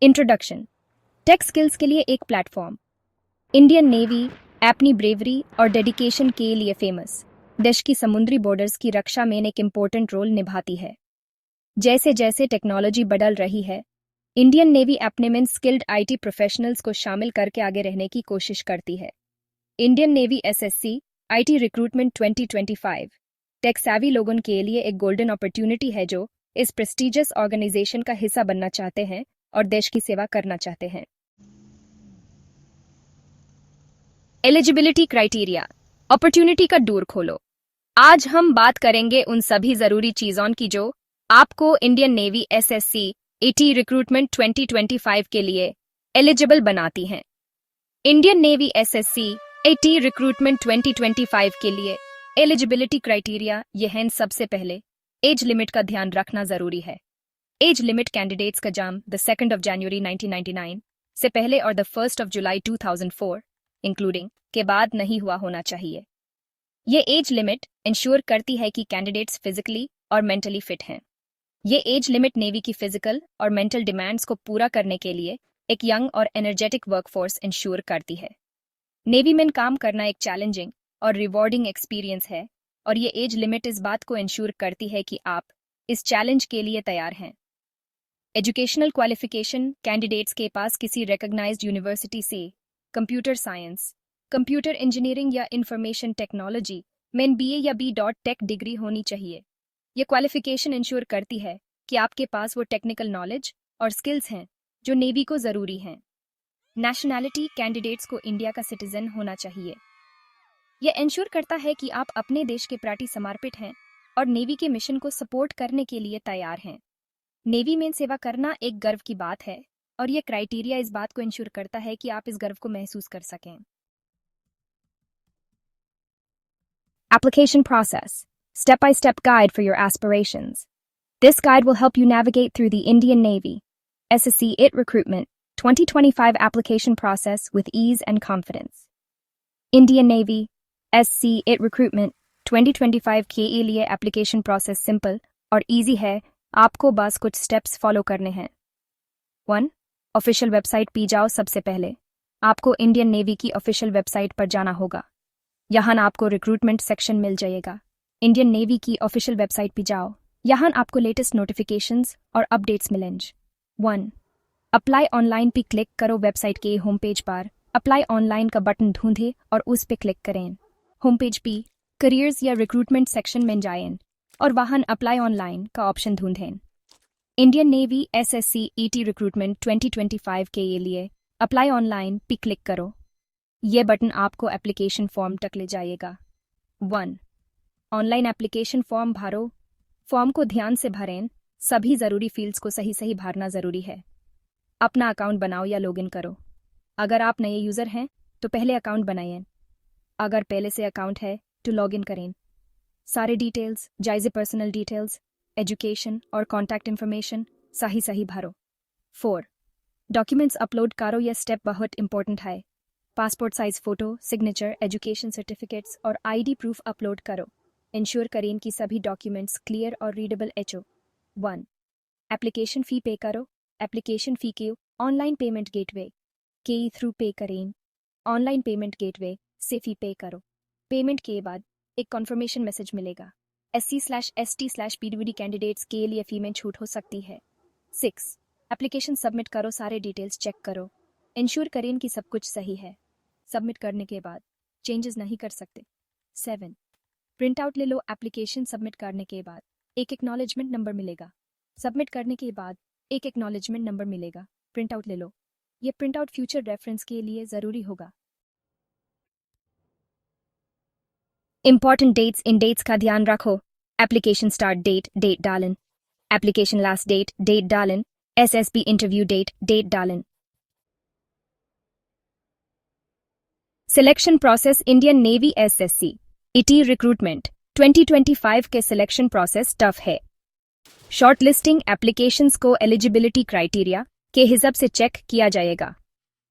Introduction. Take skills के लिए एक प्लेटफॉर्म। इंडियन नेवी अपनी ब्रेवरी और डेडिकेशन के लिए फेमस। देश की समुद्री बॉर्डर्स की रक्षा में एक इम्पोर्टेंट रोल निभाती है। जैसे जैसे टेक्नोलॉजी बदल रही है, इंडियन नेवी अपने में स्किल्ड आईटी प्रोफेशनल्स को शामिल करके आगे रहने की कोशिश करती है। Indian navy SSC IT recruitment 2025 tech savvy लोगों के लिए एक गोल्डन अपॉर्चुनिटी है जो इस प्रेस्टिजियस ऑर्गेनाइजेशन का हिस्सा बनना चाहते हैं और देश की सेवा करना चाहते हैं। Eligibility criteria. अपॉर्चुनिटी का डोर खोलो। आज हम बात करेंगे उन सभी जरूरी चीजों की जो आपको Indian navy SSC IT recruitment 2025 के लिए एलिजिबल बनाती हैं। Indian navy SSC IT recruitment 2025 के लिए एलिजिबिलिटी क्राइटेरिया ये हैं। सबसे पहले एज लिमिट का ध्यान रखना जरूरी है। एज लिमिट कैंडिडेट्स का जन्म द 2nd of January 1999 से पहले और the 1st of July 2004 including के बाद नहीं हुआ होना चाहिए। ये एज लिमिट इंश्योर करती है कि कैंडिडेट्स फिजिकली और मेंटली फिट हैं। ये एज लिमिट नेवी की फिजिकल और मेंटल डिमांड्स को पूरा करने के लिए एक यंग और एनर्जेटिक वर्कफोर्स इंश्योर करती है। नेवी में काम करना एक चैलेंजिंग और रिवॉर्डिंग एक्सपीरियंस है और ये एज लिमिट इस बात को इंश्योर करती है कि आप इस चैलेंज के लिए तैयार हैं। एजुकेशनल क्वालिफिकेशन कैंडिडेट्स के पास किसी रिकॉग्नाइज्ड यूनिवर्सिटी से कंप्यूटर साइंस, कंप्यूटर इंजीनियरिंग या इंफॉर्मेशन टेक्नोलॉजी में बीए या बी.टेक डिग्री होनी चाहिए। यह क्वालिफिकेशन इंश्योर करती है कि आपके पास वो टेक्निकल नॉलेज और स्किल्स हैं जो नेवी को ज़रूरी हैं। नेशनैलिटी कैंडिडेट्स को इंडिया का सिटीजन होना चाहिए। यह इंश्योर करता है कि आप अपने देश के प्रति समर्पित हैं और नेवी के मिशन को सपोर्ट करने के लिए तैयार हैं। नेवी में सेवा करना एक गर्व की बात है और यह क्राइटेरिया इस बात को इंश्योर करता है कि आप इस गर्व को महसूस कर सकें। Application process. Step-by-step guide for your aspirations. This guide will help you navigate through the Indian Navy SSC IT Recruitment 2025 application process with ease and confidence. Indian Navy SC IT Recruitment 2025 के लिए application process simple और easy है। आपको बस कुछ steps follow करने हैं। 1. Official website पे जाओ। सबसे पहले आपको इंडियन नेवी की ऑफिशियल वेबसाइट पर जाना होगा। यहाँ आपको रिक्रूटमेंट सेक्शन मिल जाएगा। इंडियन नेवी की ऑफिशियल वेबसाइट पे जाओ। यहाँ आपको लेटेस्ट नोटिफिकेशंस और अपडेट्स मिलेंगे। 1. अप्लाई ऑनलाइन पे क्लिक करो। वेबसाइट के होम पेज पर अप्लाई ऑनलाइन का बटन ढूंढें और उस पे क्लिक करें। होम पेज पे करियर्स या रिक्रूटमेंट सेक्शन में जाएं और वहाँ अप्लाई ऑनलाइन का ऑप्शन ढूंढें। Indian navy SSC IT recruitment 2025 के लिए अप्लाई ऑनलाइन पे क्लिक करो। ये बटन आपको एप्लीकेशन फॉर्म तक ले जाएगा। 1. ऑनलाइन एप्लीकेशन फॉर्म भरो। फॉर्म को ध्यान से भरें। सभी ज़रूरी फील्ड्स को सही भरना ज़रूरी है। अपना अकाउंट बनाओ या लॉगिन करो। अगर आप नए यूज़र हैं तो पहले अकाउंट बनाएं। अगर पहले से अकाउंट है तो लॉगिन करें। सारे डिटेल्स जायज़े पर्सनल डिटेल्स, एजुकेशन और कॉन्टैक्ट इन्फॉर्मेशन सही भरो। 4. डॉक्यूमेंट्स अपलोड करो। यह स्टेप बहुत इंपॉर्टेंट है। Passport size photo, signature, education certificates और आईडी प्रूफ अपलोड करो। इंश्योर करें कि सभी डॉक्यूमेंट्स क्लियर और रीडेबल हो। 1. एप्लीकेशन फ़ी पे करो। एप्लीकेशन फ़ी के ऑनलाइन पेमेंट गेटवे के थ्रू पे करें। ऑनलाइन पेमेंट गेटवे से फ़ी पे करो। पेमेंट के बाद एक कॉन्फर्मेशन मैसेज मिलेगा। SC/ST/PWD कैंडिडेट्स के लिए फ़ी में छूट हो सकती है। 6. एप्लीकेशन सबमिट करो। सारे डिटेल्स चेक करो। इंश्योर करें कि सब कुछ सही है। सबमिट करने के बाद चेंजेस नहीं कर सकते। 7. प्रिंट आउट ले लो। एप्लीकेशन सबमिट करने के बाद एक एक्नॉलेजमेंट नंबर मिलेगा। सबमिट करने के बाद एक एक्नॉलेजमेंट नंबर मिलेगा। प्रिंट आउट ले लो। ये प्रिंट आउट फ्यूचर रेफरेंस के लिए ज़रूरी होगा। Important dates. इन डेट्स का ध्यान रखो। एप्लीकेशन स्टार्ट डेट डालें। एप्लीकेशन लास्ट डेट डालें। SSB इंटरव्यू डेट डालें। Selection process. Indian navy SSC IT recruitment 2025 के सिलेक्शन प्रोसेस टफ है। शॉर्ट लिस्टिंग एप्लीकेशंस को एलिजिबिलिटी क्राइटेरिया के हिसाब से चेक किया जाएगा।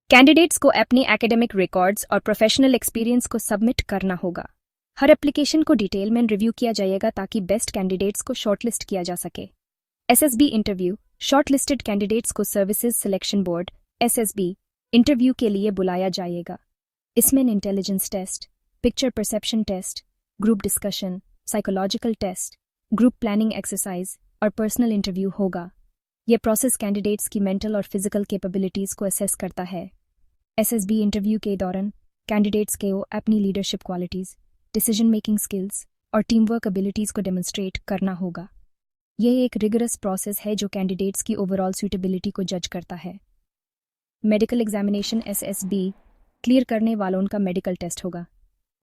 कैंडिडेट्स को अपनी एकेडमिक रिकॉर्ड्स और प्रोफेशनल एक्सपीरियंस को सबमिट करना होगा। हर एप्लीकेशन को डिटेल में रिव्यू किया जाएगा ताकि बेस्ट कैंडिडेट्स को शॉर्टलिस्ट किया जा सके। SSB इंटरव्यू शॉर्टलिस्टेड कैंडिडेट्स को services selection board SSB interview के लिए बुलाया जाएगा। इसमें intelligence test, picture perception test, group discussion, psychological test, group planning exercise और पर्सनल इंटरव्यू होगा। यह प्रोसेस कैंडिडेट्स की मेंटल और फिजिकल कैपेबिलिटीज को असेस करता है। एसएसबी इंटरव्यू के दौरान कैंडिडेट्स को अपनी leadership qualities, decision making skills और टीम वर्क एबिलिटीज को डेमोन्स्ट्रेट करना होगा। यह एक रिगरस प्रोसेस है जो कैंडिडेट्स की ओवरऑल सूटेबिलिटी को जज करता है। मेडिकल एग्जामिनेशन एसएसबी क्लियर करने वालों का मेडिकल टेस्ट होगा।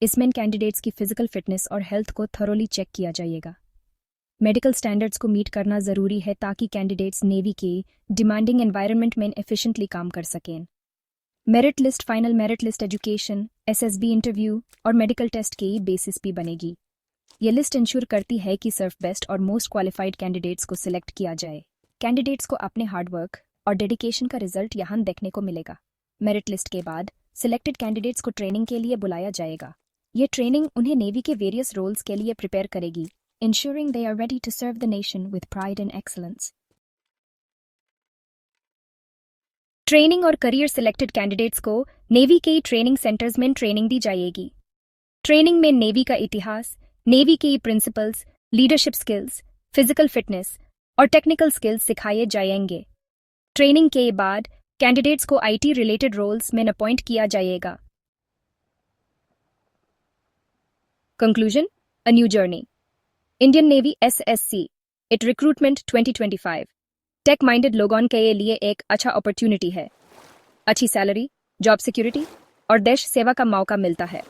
इसमें कैंडिडेट्स की फिजिकल फिटनेस और हेल्थ को थरोली चेक किया जाएगा। मेडिकल स्टैंडर्ड्स को मीट करना जरूरी है ताकि कैंडिडेट्स नेवी के डिमांडिंग एनवायरनमेंट में एफिशिएंटली काम कर सकें। Merit list final merit list education, SSB interview और मेडिकल टेस्ट के बेसिस पे बनेगी। यह लिस्ट इंश्योर करती है कि सर्व बेस्ट और मोस्ट क्वालिफाइड कैंडिडेट्स को सिलेक्ट किया जाए। कैंडिडेट्स को अपने हार्डवर्क और डेडिकेशन का रिजल्ट यहाँ देखने को मिलेगा। मेरिट लिस्ट के बाद सिलेक्टेड कैंडिडेट्स को ट्रेनिंग के लिए बुलाया जाएगा। यह ट्रेनिंग उन्हें नेवी के वेरियस रोल्स के लिए प्रिपेयर करेगी, ensuring they are ready to serve the nation with pride and excellence. Training और करियर सिलेक्टेड कैंडिडेट्स को नेवी के ट्रेनिंग सेंटर्स में ट्रेनिंग दी जाएगी। ट्रेनिंग में नेवी का इतिहास, नेवी के principles, leadership skills, physical fitness और टेक्निकल स्किल्स सिखाए जाएंगे। ट्रेनिंग के बाद कैंडिडेट्स को आईटी रिलेटेड रोल्स में अपॉइंट किया जाएगा। Conclusion, a new journey. Indian navy SSC IT recruitment 2025 tech minded लोगों के लिए एक अच्छा अपॉर्चुनिटी है। अच्छी सैलरी, जॉब सिक्योरिटी और देश सेवा का मौका मिलता है।